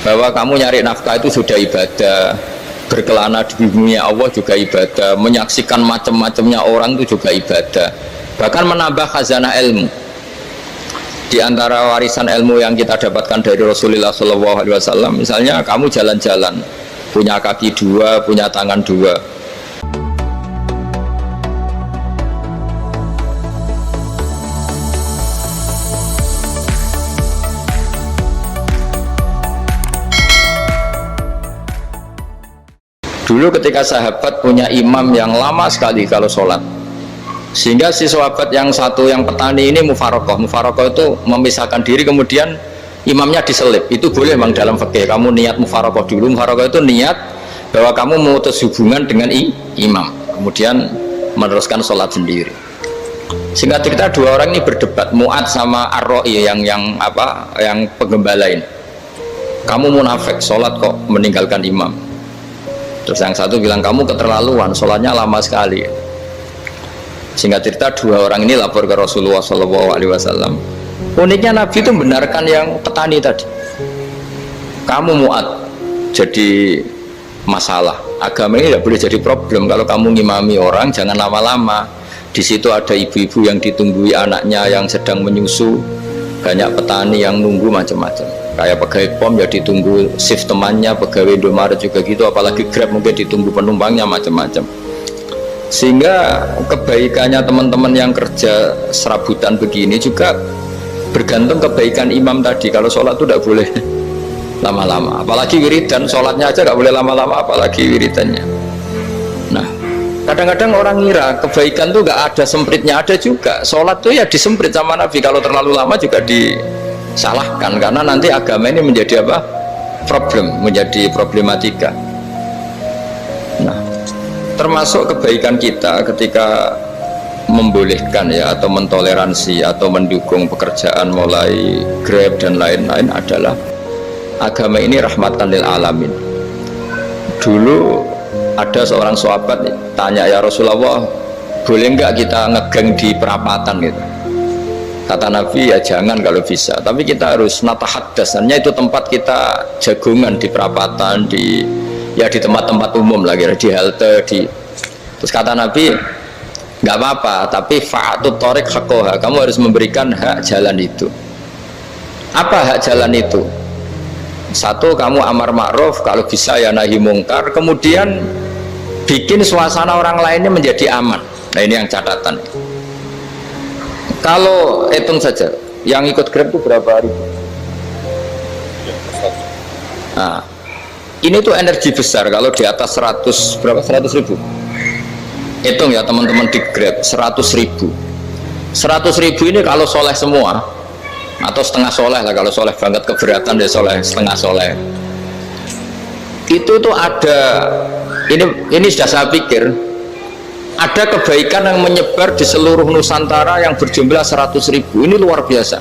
bahwa kamu nyari nafkah itu sudah ibadah, berkelana di bumi Allah juga ibadah, menyaksikan macam-macamnya orang itu juga ibadah, bahkan menambah khazanah ilmu. Di antara warisan ilmu yang kita dapatkan dari Rasulullah SAW, misalnya kamu jalan-jalan, punya kaki dua, punya tangan dua. Dulu ketika sahabat punya imam yang lama sekali kalau sholat, sehingga si sahabat yang satu yang petani ini mufarokoh itu memisahkan diri, kemudian imamnya diselip. Itu boleh memang dalam fikih, kamu niat mufarokoh dulu. Mufarokoh itu niat bahwa kamu memutus hubungan dengan imam, kemudian meneruskan sholat sendiri. Singkat cerita dua orang ini berdebat, Mu'ad sama Ar-Ra'i yang penggembala ini. Kamu munafik, sholat kok meninggalkan imam. Terus yang satu bilang, kamu keterlaluan, sholatnya lama sekali. Singkat cerita dua orang ini lapor ke Rasulullah SAW. Uniknya Nabi itu membenarkan yang petani tadi. Kamu Mu'ad jadi masalah, agama ini tidak boleh jadi problem. Kalau kamu ngimami orang jangan lama-lama. Di situ ada ibu-ibu yang ditunggui anaknya yang sedang menyusu, banyak petani yang nunggu macam-macam. Kayak pegawai POM ya ditunggu shift temannya, pegawai Indomaret juga gitu, apalagi Grab mungkin ditunggu penumpangnya macam-macam. Sehingga kebaikannya teman-teman yang kerja serabutan begini juga bergantung kebaikan imam tadi. Kalau sholat itu tidak boleh lama-lama, apalagi wiridan, sholatnya aja nggak boleh lama-lama, apalagi wiridannya. Nah, kadang-kadang orang ngira kebaikan tuh nggak ada sempritnya, ada juga. Sholat tuh ya disemprit sama Nabi, kalau terlalu lama juga disalahkan, karena nanti agama ini menjadi apa? Menjadi problematika. Nah, termasuk kebaikan kita ketika membolehkan ya, atau mentoleransi atau mendukung pekerjaan mulai Grab dan lain-lain adalah agama ini rahmatan lil alamin. Dulu ada seorang sahabat tanya, ya Rasulullah, boleh nggak kita ngegeng di perapatan gitu? Kata Nabi, ya jangan kalau bisa, tapi kita harus natahaddasannya, itu tempat kita jagungan di perapatan, di tempat-tempat umum lagi, di halte, terus kata Nabi, nggak apa-apa, tapi fa'atut thoriq haqqaha, kamu harus memberikan hak jalan itu. Apa hak jalan itu? Satu, kamu amar ma'ruf, kalau bisa ya nahi mungkar, kemudian bikin suasana orang lainnya menjadi aman. Nah, ini yang catatan. Kalau hitung saja, yang ikut Grab itu berapa ribu? Nah, ini tuh energi besar kalau di atas 100 ribu. Hitung ya teman-teman di Grab, 100 ribu. 100 ribu ini kalau soleh semua, atau setengah soleh lah, kalau soleh banget keberatan deh soleh, setengah soleh. Itu tuh ada, ini sudah saya pikir, ada kebaikan yang menyebar di seluruh Nusantara yang berjumlah 100 ribu. Ini luar biasa.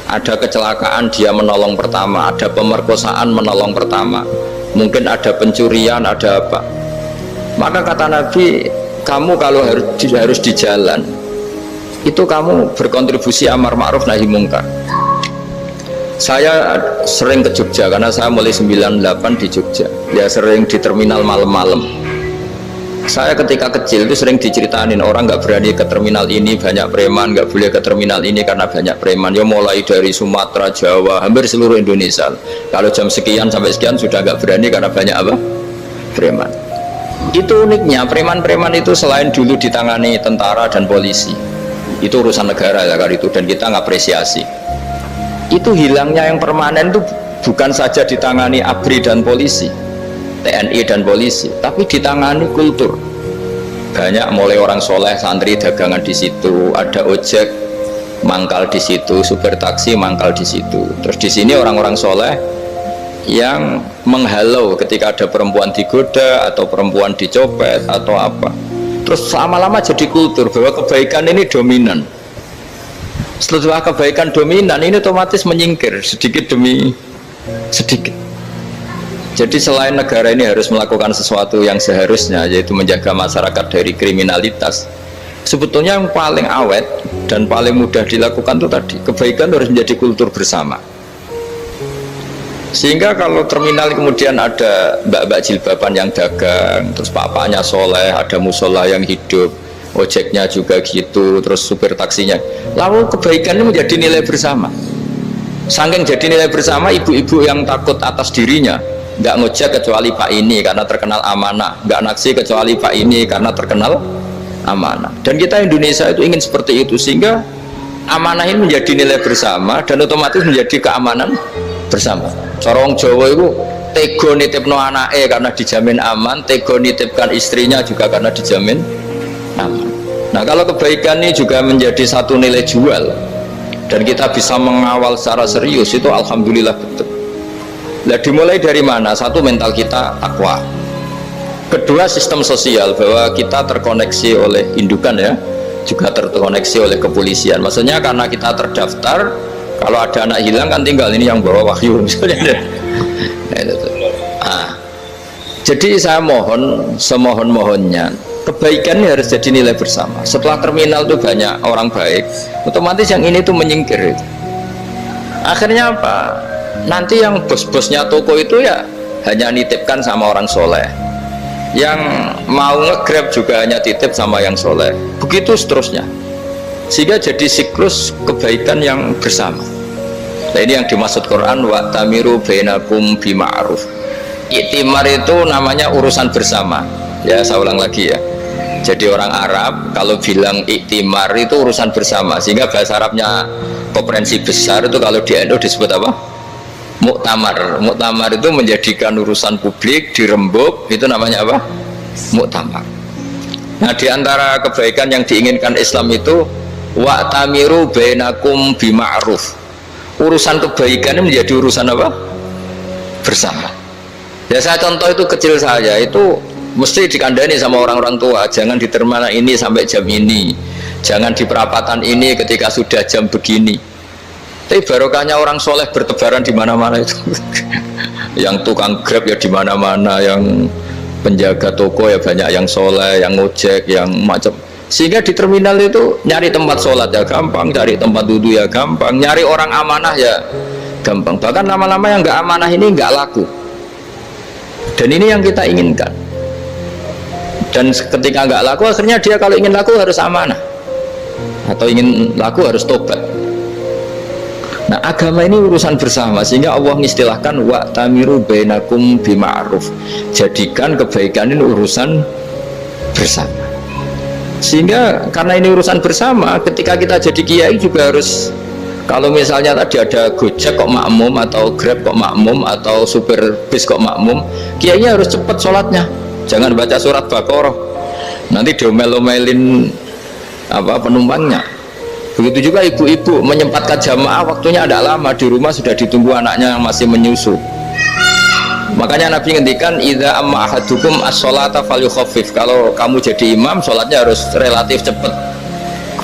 Ada kecelakaan, dia menolong pertama, ada pemerkosaan, menolong pertama, mungkin ada pencurian, ada apa. Maka kata Nabi, kamu kalau harus di jalan itu kamu berkontribusi amar ma'ruf nahi mungkar. Saya sering ke Jogja karena saya mulai 98 di Jogja, ya sering di terminal malam-malam. Saya ketika kecil itu sering diceritain, orang nggak berani ke terminal ini, banyak preman, nggak boleh ke terminal ini karena banyak preman. Ya mulai dari Sumatera, Jawa, hampir seluruh Indonesia. Kalau jam sekian sampai sekian sudah nggak berani karena banyak apa? Preman. Itu uniknya, preman-preman itu selain dulu ditangani tentara dan polisi, itu urusan negara ya kali itu, dan kita ngapresiasi. Itu hilangnya yang permanen itu bukan saja ditangani ABRI dan polisi, TNI dan polisi, tapi ditangani kultur. Banyak mulai orang soleh, santri dagangan di situ, ada ojek mangkal di situ, supir taksi mangkal di situ. Terus di sini orang-orang soleh yang menghalau ketika ada perempuan digoda atau perempuan dicopet atau apa. Terus lama-lama jadi kultur bahwa kebaikan ini dominan. Setelah kebaikan dominan ini otomatis menyingkir sedikit demi sedikit. Jadi selain negara ini harus melakukan sesuatu yang seharusnya, yaitu menjaga masyarakat dari kriminalitas, sebetulnya yang paling awet dan paling mudah dilakukan itu tadi, kebaikan harus menjadi kultur bersama. Sehingga kalau terminal kemudian ada mbak-mbak jilbaban yang dagang, terus papanya soleh, ada musola yang hidup, ojeknya juga gitu, terus supir taksinya, lalu kebaikan ini menjadi nilai bersama. Saking jadi nilai bersama, ibu-ibu yang takut atas dirinya nggak ngojek kecuali Pak ini karena terkenal amanah, nggak naksi kecuali Pak ini karena terkenal amanah. Dan kita Indonesia itu ingin seperti itu, sehingga amanah ini menjadi nilai bersama dan otomatis menjadi keamanan bersama. Corong Jawa itu tego nitipno anake karena dijamin aman, tego nitipkan istrinya juga karena dijamin aman. Nah, kalau kebaikan ini juga menjadi satu nilai jual dan kita bisa mengawal secara serius, itu alhamdulillah betul. Nah, dimulai dari mana? Satu, mental kita takwa. Kedua, sistem sosial, bahwa kita terkoneksi oleh indukan ya, juga terkoneksi oleh kepolisian. Maksudnya karena kita terdaftar, kalau ada anak hilang kan tinggal ini yang bawa wahyu misalnya. Nah, jadi saya mohon, semohon-mohonnya, kebaikan ini harus jadi nilai bersama. Setelah terminal itu banyak orang baik, otomatis yang ini tuh menyingkir. Akhirnya apa? Nanti yang bos-bosnya toko itu ya hanya nitipkan sama orang soleh, yang mau nge-grab juga hanya titip sama yang soleh, begitu seterusnya, sehingga jadi siklus kebaikan yang bersama. Nah, ini yang dimaksud Quran, wa tamiru bainakum bima'ruf. Iktimar itu namanya urusan bersama ya. Saya ulang lagi ya, jadi orang Arab kalau bilang iktimar itu urusan bersama, sehingga bahasa Arabnya konferensi besar itu kalau di NU disebut apa? Muktamar. Muktamar itu menjadikan urusan publik dirembuk, itu namanya apa? Muktamar. Nah, diantara kebaikan yang diinginkan Islam itu wa tamiru bainakum bima'ruf. Urusan kebaikan ini menjadi urusan apa? Bersama. Ya, saya contoh itu kecil saya itu mesti dikandani sama orang-orang tua, jangan di terminal ini sampai jam ini, jangan di perapatan ini ketika sudah jam begini. Tapi barokahnya orang soleh bertebaran di mana-mana itu. Yang tukang grab ya di mana-mana, yang penjaga toko ya banyak yang soleh, yang ngojek, yang macam. Sehingga di terminal itu nyari tempat sholat ya gampang, cari tempat duduk ya gampang, nyari orang amanah ya gampang. Bahkan lama-lama yang nggak amanah ini nggak laku. Dan ini yang kita inginkan. Dan ketika nggak laku, akhirnya dia kalau ingin laku harus amanah, atau ingin laku harus tobat. Nah, agama ini urusan bersama, sehingga Allah mengistilahkan wa tamiru bainakum bima'ruf. Jadikan kebaikan ini urusan bersama. Sehingga karena ini urusan bersama, ketika kita jadi kiai juga harus, kalau misalnya tadi ada Gojek kok makmum, atau Grab kok makmum, atau supir bis kok makmum, kiainya harus cepat sholatnya. Jangan baca surat Baqarah, nanti diomel-omelin apa penumpangnya. Begitu juga ibu-ibu menyempatkan jamaah, waktunya ada lama di rumah sudah ditunggu anaknya yang masih menyusu. Makanya Nabi ngendikan idza amma ahadukum as-sholata falyukhaffif. Kalau kamu jadi imam, sholatnya harus relatif cepat.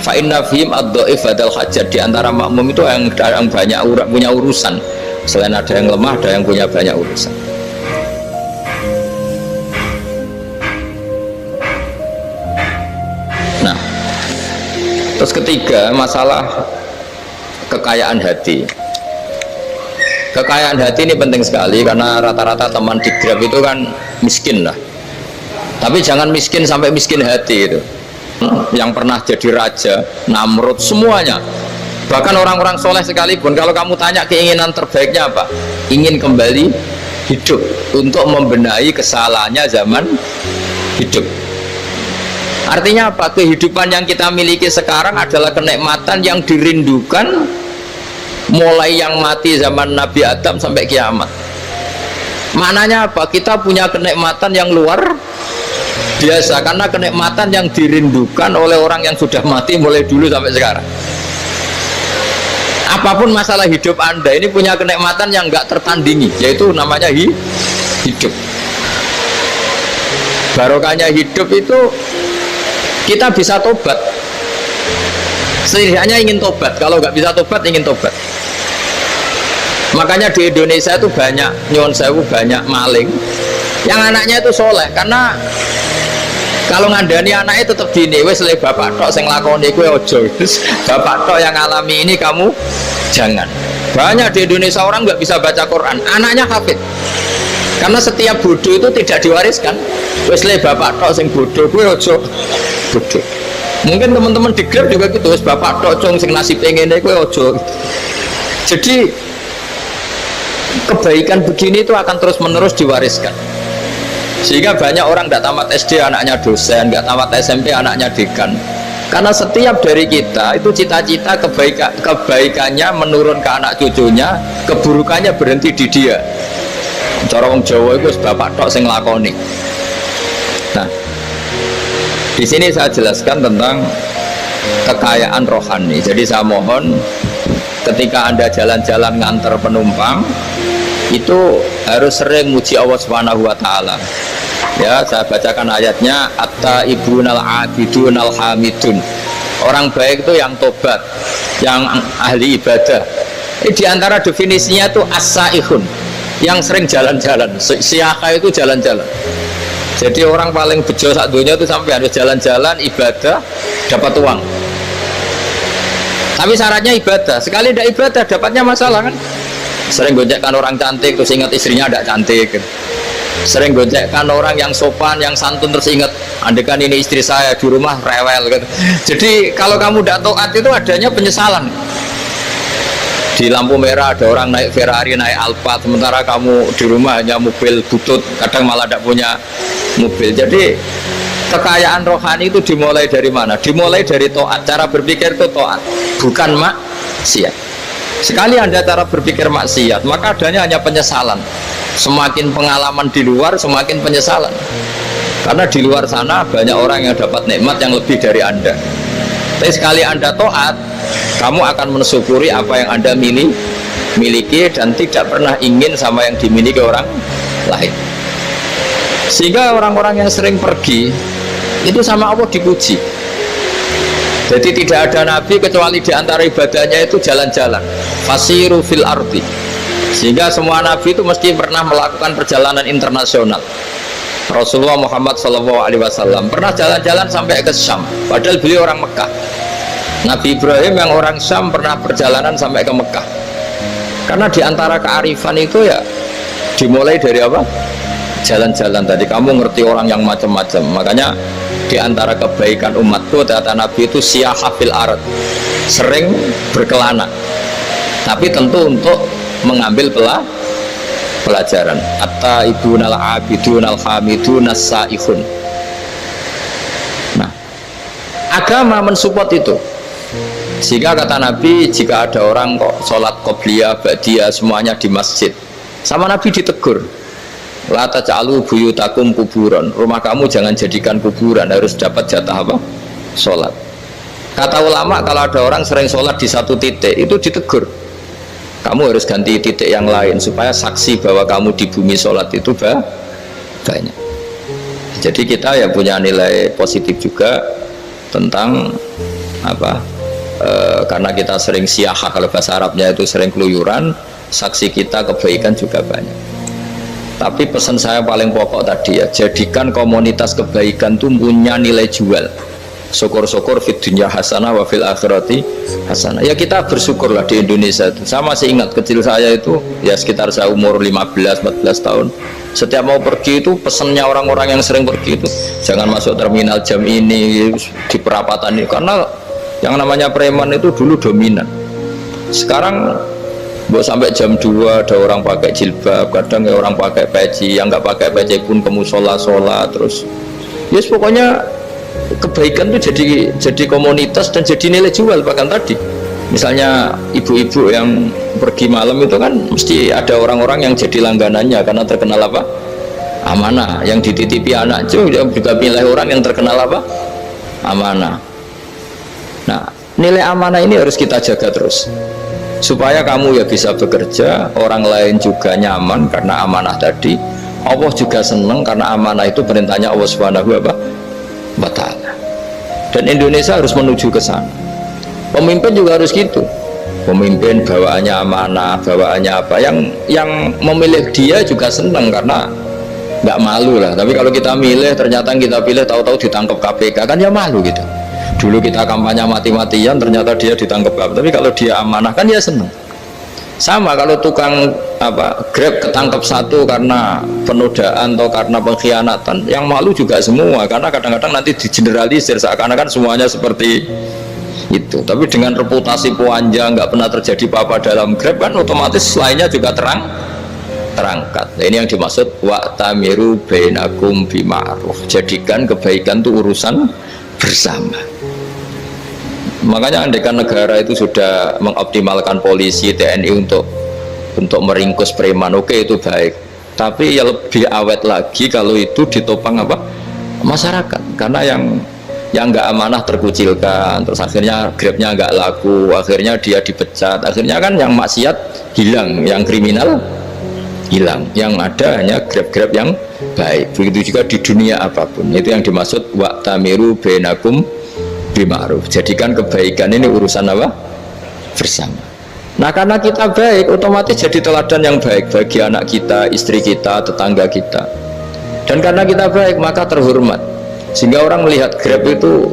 Fa inna fihim ad-dhaif badal hajat. Di antara makmum itu yang banyak punya urusan. Selain ada yang lemah, ada yang punya banyak urusan. Nah, terus ketiga, masalah kekayaan hati. Kekayaan hati ini penting sekali, karena rata-rata teman di Grab itu kan miskin lah. Tapi jangan miskin sampai miskin hati itu. Yang pernah jadi raja, Namrud, semuanya. Bahkan orang-orang soleh sekalipun, kalau kamu tanya keinginan terbaiknya apa? Ingin kembali hidup untuk membenahi kesalahannya zaman hidup. Artinya apa? Kehidupan yang kita miliki sekarang adalah kenikmatan yang dirindukan mulai yang mati zaman Nabi Adam sampai kiamat. Maknanya apa? Kita punya kenikmatan yang luar biasa, karena kenikmatan yang dirindukan oleh orang yang sudah mati mulai dulu sampai sekarang. Apapun masalah hidup Anda, ini punya kenikmatan yang nggak tertandingi, yaitu namanya hidup. Barokahnya hidup itu kita bisa tobat. Setidaknya ingin tobat. Kalau nggak bisa tobat, ingin tobat. Makanya di Indonesia itu banyak nyuwun sewu, banyak maling yang anaknya itu soleh, karena kalau ngandani anaknya tetap gini, wes le bapak tok sing lakoni kowe ojo, bapak tok yang alami ini kamu jangan. Banyak di Indonesia orang nggak bisa baca Quran, anaknya hafid. Karena setiap bodoh itu tidak diwariskan. Wes le bapak tok sing bodoh, gue ojo bodoh. Mungkin teman-teman di Grab juga gitu, wes bapak tok cong sing nasib ngene gue ojo. Jadi kebaikan begini itu akan terus menerus diwariskan. Sehingga banyak orang tidak tamat SD anaknya dosen, nggak tamat SMP anaknya dekan. Karena setiap dari kita itu cita-cita kebaikannya menurun ke anak cucunya, keburukannya berhenti di dia. Cara wong Jawa itu bapak tok sing lakoni. Nah, di sini saya jelaskan tentang kekayaan rohani. Jadi saya mohon ketika Anda jalan-jalan ngantar penumpang itu harus sering muji Allah Subhanahu wa taala. Ya, saya bacakan ayatnya, at-taibunal abidunal hamidun. Orang baik itu yang tobat, yang ahli ibadah. Di antara definisinya itu as-saihun, yang sering jalan-jalan. Siaka itu jalan-jalan. Jadi orang paling bejo sak dunia itu sampai harus jalan-jalan ibadah dapat uang. Tapi syaratnya ibadah. Sekali tidak ibadah dapatnya masalah kan. Sering gojekkan orang cantik terus ingat istrinya tidak cantik. Sering gojekkan orang yang sopan, yang santun terus ingat andekan ini istri saya di rumah rewel gitu. Jadi kalau kamu tidak taat itu adanya penyesalan. Di lampu merah ada orang naik Ferrari, naik Alphard, sementara kamu di rumah hanya mobil butut, kadang malah tidak punya mobil. Jadi kekayaan rohani itu dimulai dari mana? Dimulai dari taat. Cara berpikir itu taat, bukan maksiat. Sekali Anda cara berpikir maksiat, maka adanya hanya penyesalan. Semakin pengalaman di luar, semakin penyesalan. Karena di luar sana banyak orang yang dapat nikmat yang lebih dari Anda. Tapi sekali Anda taat, kamu akan mensyukuri apa yang Anda miliki dan tidak pernah ingin sama yang dimiliki orang lain. Sehingga orang-orang yang sering pergi itu sama Allah dipuji. Jadi tidak ada nabi kecuali di antara ibadahnya itu jalan-jalan. Fasiru fil ardi. Sehingga semua nabi itu mesti pernah melakukan perjalanan internasional. Rasulullah Muhammad SAW pernah jalan-jalan sampai ke Syam, padahal beliau orang Mekah. Nabi Ibrahim yang orang Syam pernah perjalanan sampai ke Mekah. Karena di antara kearifan itu ya dimulai dari apa? Jalan-jalan. Tadi kamu ngerti orang yang macam-macam. Makanya di antara kebaikan umatku kata Nabi itu siyaha fil ard, sering berkelana, tapi tentu untuk mengambil pelajaran. At-taibunal abidunal hamidun as-saihun. Nah, agama mensupport itu. Sehingga kata Nabi, jika ada orang kok sholat qobliyah, ba'diyah semuanya di masjid, sama Nabi ditegur, la taj'alu buyutakum kuburan, rumah kamu jangan jadikan kuburan, harus dapat jatah apa? Sholat. Kata ulama, kalau ada orang sering sholat di satu titik, itu ditegur, kamu harus ganti titik yang lain supaya saksi bahwa kamu di bumi sholat itu banyak. Jadi kita ya punya nilai positif juga tentang apa, karena kita sering siyaha, kalau bahasa Arabnya itu sering keluyuran, saksi kita kebaikan juga banyak. Tapi pesan saya paling pokok tadi ya, jadikan komunitas kebaikan itu punya nilai jual. Syukur-syukur fid dunya hasanah wa fil akhirati hasanah. Ya kita bersyukurlah di Indonesia itu. Saya masih ingat kecil saya itu ya sekitar saya umur 15-14 tahun. Setiap mau pergi itu pesannya orang-orang yang sering pergi itu jangan masuk terminal jam ini, di perapatan ini, karena yang namanya preman itu dulu dominan. Sekarang sampai jam 2 ada orang pakai jilbab, kadang ya orang pakai peci, yang nggak pakai peci pun ke musola terus. Yes, pokoknya kebaikan itu jadi komunitas dan jadi nilai jual. Bahkan tadi misalnya ibu-ibu yang pergi malam itu kan mesti ada orang-orang yang jadi langganannya karena terkenal apa? Amanah. Yang dititipi anak juga pilih orang yang terkenal apa? Amanah. Nah, nilai amanah ini harus kita jaga terus supaya kamu ya bisa bekerja, orang lain juga nyaman karena amanah tadi. Allah juga senang karena amanah itu perintahnya Allah Subhanahu wa ta'ala. Dan Indonesia harus menuju ke sana. Pemimpin juga harus gitu. Pemimpin bawaannya amanah, bawaannya apa, yang memilih dia juga senang karena nggak malu lah. Tapi kalau kita milih ternyata kita pilih tahu-tahu ditangkap KPK kan ya malu gitu. Dulu kita kampanye mati-matian ternyata dia ditangkap KPK. Tapi kalau dia amanah kan ya senang. Sama kalau tukang Grab ketangkep satu karena penodaan atau karena pengkhianatan, yang malu juga semua, karena kadang-kadang nanti digeneralisir seakan-akan semuanya seperti itu. Tapi dengan reputasi panjang, nggak pernah terjadi apa-apa dalam Grab, kan otomatis lainnya juga terangkat. Nah, ini yang dimaksud wa'tamiru bainakum bima'ruf. Jadikan kebaikan itu urusan bersama. Makanya andaikan negara itu sudah mengoptimalkan polisi, TNI untuk meringkus preman, oke, itu baik. Tapi ya lebih awet lagi kalau itu ditopang masyarakat, karena yang nggak amanah terkucilkan, terus akhirnya Grabnya nggak laku, akhirnya dia dipecat, akhirnya kan yang maksiat hilang, yang kriminal hilang, yang ada hanya Grab-Grab yang baik. Begitu juga di dunia apapun, itu yang dimaksud wa'tamiru bainakum bima'ruf. Jadikan kebaikan ini urusan bersama. Nah, karena kita baik, otomatis jadi teladan yang baik bagi anak kita, istri kita, tetangga kita. Dan karena kita baik, maka terhormat, sehingga orang melihat Grab itu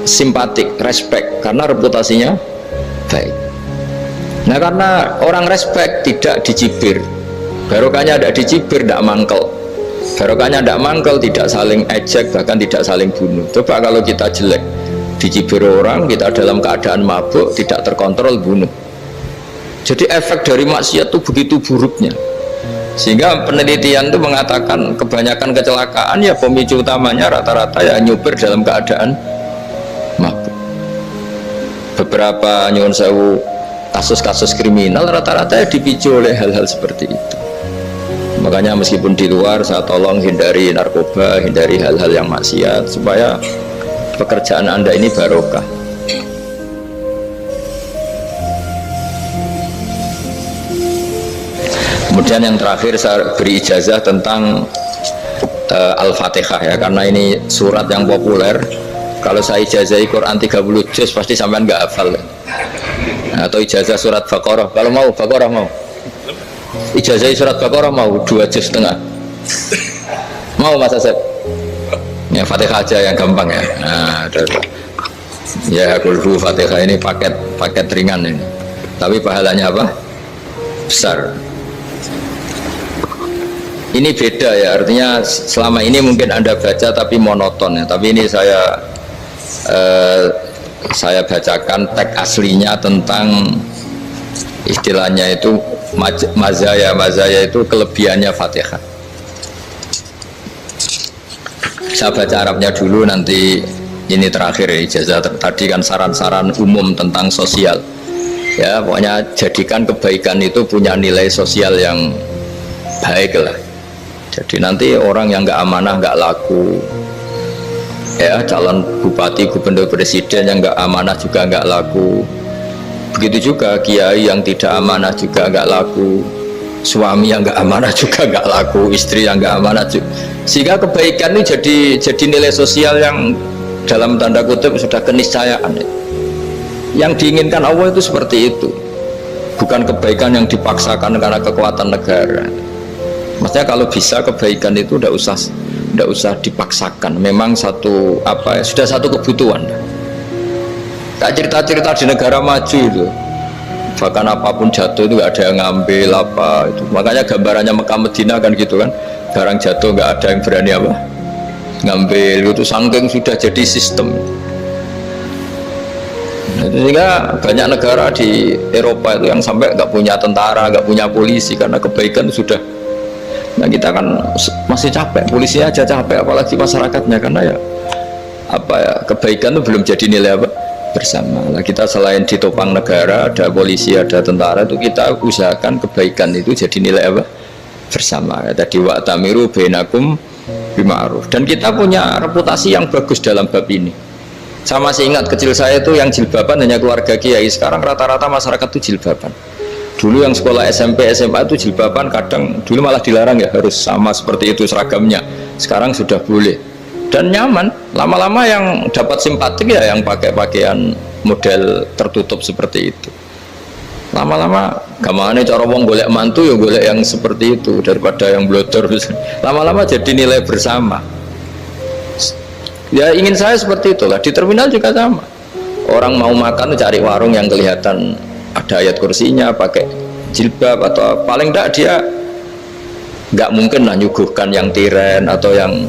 simpatik, respect, karena reputasinya baik. Nah, karena orang respect, tidak dicibir, barokahnya tidak dicibir, tidak mangkel, barokahnya tidak mangkel, tidak saling ejek, bahkan tidak saling bunuh. Coba kalau kita jelek, dicibir orang, kita dalam keadaan mabuk, tidak terkontrol, bunuh. Jadi efek dari maksiat itu begitu buruknya, sehingga penelitian itu mengatakan kebanyakan kecelakaan ya pemicu utamanya rata-rata ya nyupir dalam keadaan mabuk. Beberapa nyuwun sewu kasus-kasus kriminal rata-rata ya dipicu oleh hal-hal seperti itu. Makanya meskipun di luar saya tolong hindari narkoba, hindari hal-hal yang maksiat, supaya pekerjaan Anda ini barokah. Kemudian yang terakhir saya beri ijazah tentang Al-Fatihah ya, karena ini surat yang populer. Kalau saya ijazahi Quran 30 juz pasti sampean nggak hafal. Atau ijazah surat Baqarah, kalau mau Baqarah mau. Ijazahi surat Baqarah mau 2 juz setengah. Mau Mas Asep? Ya Fatihah aja yang gampang ya. Nah, ya kulhu Fatihah ini paket ringan ini, tapi pahalanya besar. Ini beda ya, artinya selama ini mungkin Anda baca tapi monoton ya, tapi ini saya bacakan teks aslinya tentang istilahnya itu mazaya itu kelebihannya Fatihah. Saya baca Arabnya dulu, nanti ini terakhir ya, ijazah tadi kan saran-saran umum tentang sosial ya, pokoknya jadikan kebaikan itu punya nilai sosial yang baik lah. Jadi nanti orang yang nggak amanah nggak laku ya, calon bupati, gubernur, presiden yang nggak amanah juga nggak laku. Begitu juga kiai yang tidak amanah juga nggak laku, suami yang nggak amanah juga nggak laku, istri yang nggak amanah juga. Sehingga kebaikan itu jadi nilai sosial yang dalam tanda kutip sudah keniscayaan. Yang diinginkan Allah itu seperti itu, bukan kebaikan yang dipaksakan karena kekuatan negara. Maksudnya kalau bisa kebaikan itu tidak usah dipaksakan, memang sudah satu kebutuhan. Tak cerita-cerita di negara maju itu, bahkan apapun jatuh itu nggak ada yang ngambil itu. Makanya gambarannya Mekah Medina kan gitu kan, barang jatuh nggak ada yang berani ngambil, itu saking sudah jadi sistem. Sehingga banyak negara di Eropa itu yang sampai nggak punya tentara, nggak punya polisi, karena kebaikan sudah. Nah, kita kan masih capek, polisinya aja capek, apalagi masyarakatnya, karena kebaikan itu belum jadi nilai bersama. Nah, kita selain ditopang negara, ada polisi, ada tentara, itu kita usahakan kebaikan itu jadi nilai bersama. Tadi wa'tamiru bainakum bima'ruf. Dan kita punya reputasi yang bagus dalam bab ini. Saya masih ingat kecil saya itu yang jilbaban hanya keluarga kiai. Sekarang rata-rata masyarakat itu jilbaban. Dulu yang sekolah SMP, SMA itu jilbaban, kadang dulu malah dilarang ya, harus sama seperti itu seragamnya. Sekarang sudah boleh dan nyaman. Lama-lama yang dapat simpatik ya yang pakai pakaian model tertutup seperti itu. Lama-lama gamane cara wong golek mantu ya golek yang seperti itu daripada yang blodor. Lama-lama jadi nilai bersama. Ya ingin saya seperti itulah. Di terminal juga sama. Orang mau makan cari warung yang kelihatan ada ayat kursinya, pakai jilbab atau paling tidak dia nggak mungkin lah nyuguhkan yang tiren atau yang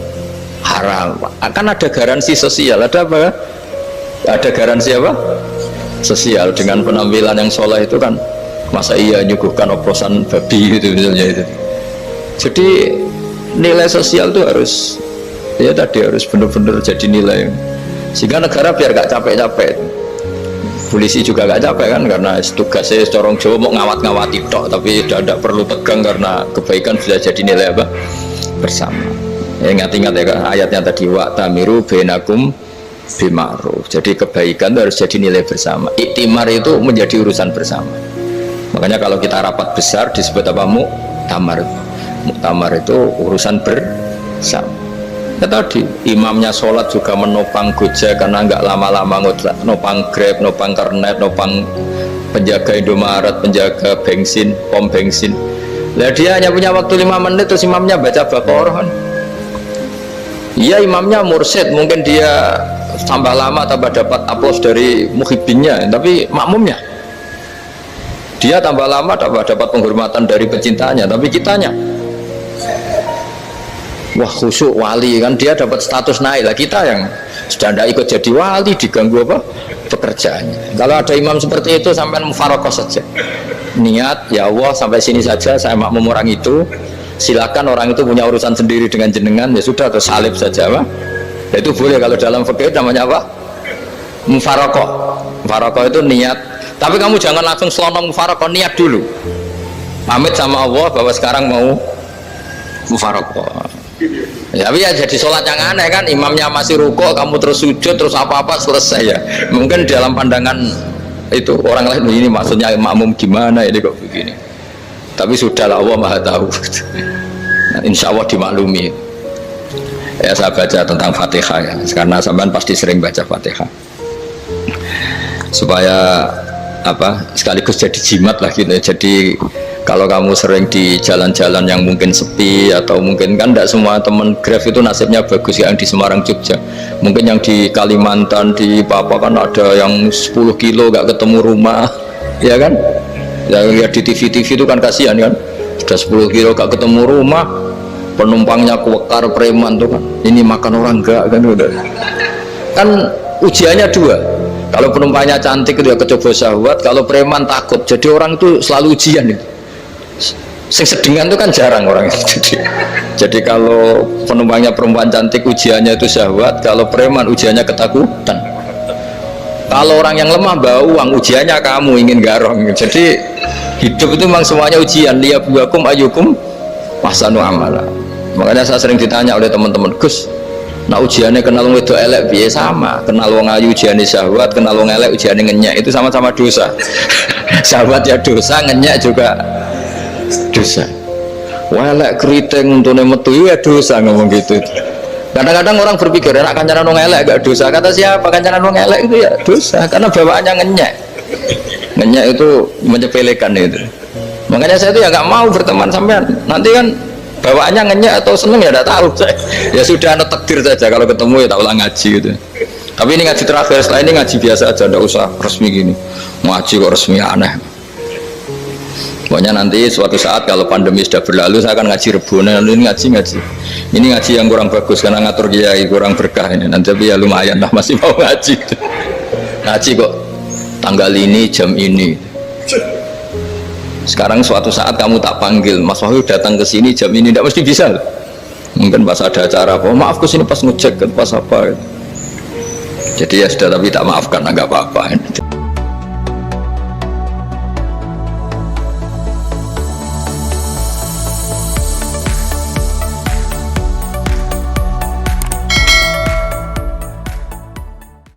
haram. Akan ada garansi sosial, ada apa? Ada garansi apa? Sosial dengan penampilan yang soleh itu kan, masa iya nyuguhkan oplosan babi gitu misalnya itu. Jadi nilai sosial itu harus ya tadi harus benar-benar jadi nilai, sehingga negara biar gak capek-capek. Polisi juga gak capek kan, karena tugasnya corong Jawa mau ngawat-ngawati tok, tapi tidak perlu tegang karena kebaikan bisa jadi nilai apa? Bersama. Ya, ingat-ingat ya ayatnya tadi, wa tamiru bainakum bima'ruf. Jadi kebaikan itu harus jadi nilai bersama. Iktimar itu menjadi urusan bersama. Makanya kalau kita rapat besar disebut apa? Muktamar. Muktamar itu urusan bersama. Ya tadi imamnya sholat juga menopang Gojek karena nggak lama-lama nopang Grab, nopang Kernet, nopang penjaga Indomaret, penjaga bensin, pom bensin. Lah dia hanya punya waktu 5 menit terus imamnya baca Baqarah kan. Iya imamnya mursyid, mungkin dia tambah lama tambah dapat aplaus dari muhibbinnya, tapi makmumnya dia tambah lama tambah dapat penghormatan dari pecintanya, tapi kitanya wah khusyuk wali kan, dia dapat status naik lah. Kita yang sudah tidak ikut jadi wali diganggu apa pekerjaannya. Kalau ada imam seperti itu sampai mufarokoh saja, niat ya Allah sampai sini saja saya makmum orang itu, silakan orang itu punya urusan sendiri dengan jenengan, ya sudah atau salib saja apa ya, itu boleh. Kalau dalam fikih namanya apa? Mufarokoh. Mufarokoh itu niat, tapi kamu jangan langsung selonong mufarokoh, niat dulu pamit sama Allah bahwa sekarang mau mufarokoh. Ya, tapi ya jadi sholat yang aneh kan, imamnya masih rukuk, kamu terus sujud, terus apa-apa selesai ya. Mungkin dalam pandangan itu orang lain ini maksudnya makmum gimana ini kok begini. Tapi sudahlah Allah Maha tahu. Nah, insya Allah dimaklumi. Ya saya baca tentang Fatihah ya, karena sampean pasti sering baca Fatihah. Supaya apa? Sekaligus jadi jimat lah gitu. Jadi kalau kamu sering di jalan-jalan yang mungkin sepi atau mungkin kan tidak semua teman Grab itu nasibnya bagus yang di Semarang Jogja, mungkin yang di Kalimantan di Papua kan ada yang 10 kilo gak ketemu rumah ya kan, yang lihat di TV-TV itu kan kasihan kan, sudah 10 kilo gak ketemu rumah, penumpangnya kuwekar preman tuh kan, ini makan orang enggak kan, udah kan ujiannya dua. Kalau penumpangnya cantik itu ya kecoba syahwat, kalau preman takut, jadi orang itu selalu ujian itu. Sing sedengan itu kan jarang orang itu. Jadi kalau penumpangnya perempuan cantik ujiannya itu syahwat, kalau preman ujiannya ketakutan. Kalau orang yang lemah bau uang ujiannya kamu ingin garong. Jadi hidup itu memang semuanya ujian. Liyabluwakum ayyukum ahsanu amala. Makanya saya sering ditanya oleh teman-teman, Gus, nah ujiannya kenal wong wedok elek piye? Sama, kenal wong ayu ujiannya syahwat, kenal wong elek ujiannya ngenyek, itu sama-sama dosa. Syahwat ya dosa, ngenyek juga dosa. Welek keriting untuk metu ya dosa, ngomong gitu. Kadang-kadang orang berpikir enak kancanan wong elek gak dosa. Kata siapa? Kancanan wong elek itu ya dosa karena bawaannya ngenyek. Ngenyek itu menyepelekan itu. Makanya saya itu ya nggak mau berteman sampean. Nanti kan bawaannya ngenyek atau seneng ya tidak tahu. Ya sudah ada takdir saja, kalau ketemu ya tak ulang ngaji gitu. Tapi ini ngaji terakhir, setelah ini ngaji biasa aja, tidak usah resmi gini. Ngaji kok resmi aneh. Pokoknya nanti suatu saat kalau pandemi sudah berlalu saya akan ngaji Rebonan, ini ngaji ini ngaji yang kurang bagus karena ngatur kiai kurang berkah ini nanti, tapi ya lumayan lah masih mau ngaji. Ngaji kok tanggal ini jam ini. Sekarang suatu saat kamu tak panggil Mas Wahyu datang ke sini jam ini, tidak mesti bisa loh. Mungkin pas ada acara apa, maaf ke sini pas ngecek pas apa. Jadi ya sudah, tapi tak maafkan, nggak apa-apa.